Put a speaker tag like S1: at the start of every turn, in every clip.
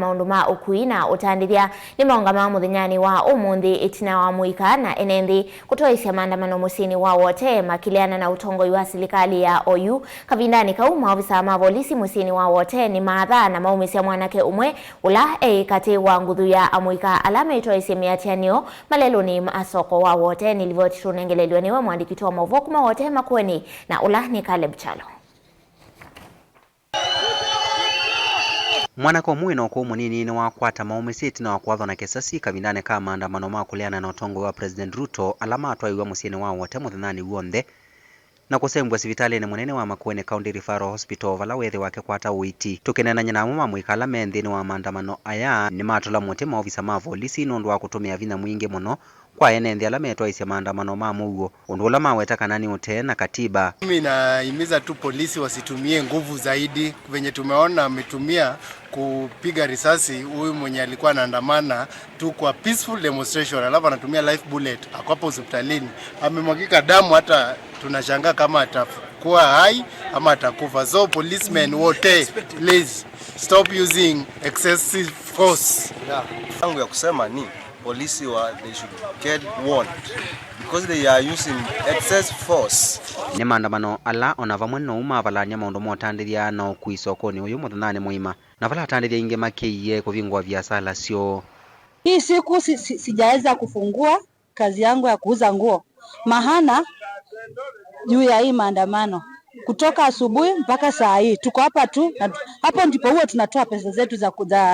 S1: maundu ma ukui na utandithia ni maungama muthenyani wa umuthi itina wa muika na enendi kutoisya maandamano musini wa wote makiliana na utongoi wa serikali ya OU kavindani kau maofisa ma polisi musini wa wote ni maatha na maumisya mwanake umwe ula kati wa nguthu ya amuika alame itoisya miatianio malelo ni masoko wa wote nilivyotitu nengelelwa niwe mwandiki wa mauvoku ma wote makueni na ula ni Caleb Chalo.
S2: Mwanako mwino ko munini ni wakwata maumisiti na wakwathwa na kesasi kavindane ka maandamano ma kuliana na utongo wa President Ruto alama atwaiwa musini wa wote muthinani wonthe na kusembwa sivitali ni munene wa Makueni County Referral Hospital vala wethi wake kwata uiti. Tukinenanya na mama mwikala menthini wa maandamano aya ni matula muti maofisa ma polisi nundu wa kutumia vinya mwingi muno kwa enenthi ala metwaisya maandamano ma mugo undu ula maweta kanani ute na katiba.
S3: Mimi naimiza tu polisi wasitumie nguvu zaidi venye tumeona ametumia kupiga risasi huyu mwenye alikuwa anaandamana tu kwa peaceful demonstration, alafu anatumia life bullet akwapo hospitalini amemwagika damu, hata tunashangaa kama atakuwa hai ama atakufa. So policemen wote, please stop using excessive force.
S4: Yangu ya kusema ni polisi they should get warned because they are using excess force.
S2: Ni maandamano ala ona vamwe no mavalanya maundu motandithia na ukui sokoni uyu muthanani muima na vala atandithia ingi makiie kuvingwa biashara sio.
S5: Hii siku sijaweza kufungua kazi yangu ya kuuza nguo mahana juu ya hii maandamano. Kutoka asubuhi mpaka saa hii tuko hapa tu, hapo ndipo huwa tunatoa pesa zetu za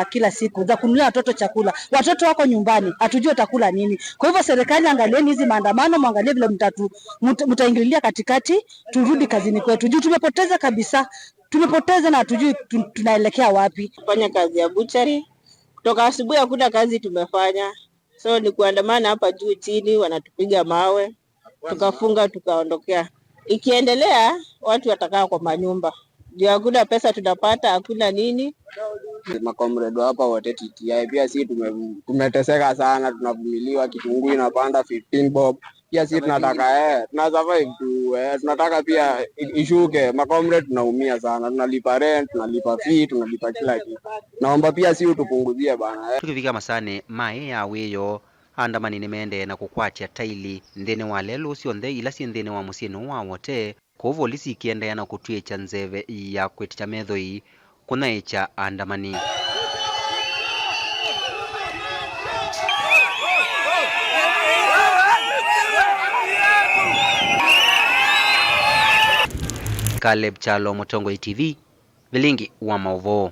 S5: kila siku za kununulia watoto chakula. Watoto wako nyumbani, hatujui watakula nini. Kwa hivyo serikali, angalieni hizi maandamano, muangalie vile mtaingililia katikati, turudi kazini kwetu. Juu tumepoteza kabisa. Tumepoteza na hatujui tunaelekea wapi.
S6: Fanya kazi ya butchery. Kutoka asubuhi hakuna kazi tumefanya. So ni kuandamana hapa juu chini, wanatupiga mawe. Tukafunga tukaondokea. Ikiendelea watu watakaa kwa manyumba. Juu hakuna pesa tunapata, hakuna nini.
S7: Makomrade hapa wote TTI pia sisi tumeteseka sana, tunavumiliwa, kitunguu inapanda 15 bob. Pia sisi tunataka tuna survive tu, tunataka pia ishuke. Makomrade tunaumia sana, tunalipa rent, tunalipa fee, tunalipa kila kitu. Naomba pia sisi utupunguzie bana.
S2: Tukifika masane mae ya weyo andamani ni mende na kukwachia taili ndene wa lelo sionthe ila si ndene wa musini wa wote kovo lisi ikiendea na kutwiecha nzeve ya kweticha methoi kunaicha andamani. Caleb Chalo, Mutongoi TV, Vilingi wa Mauvo.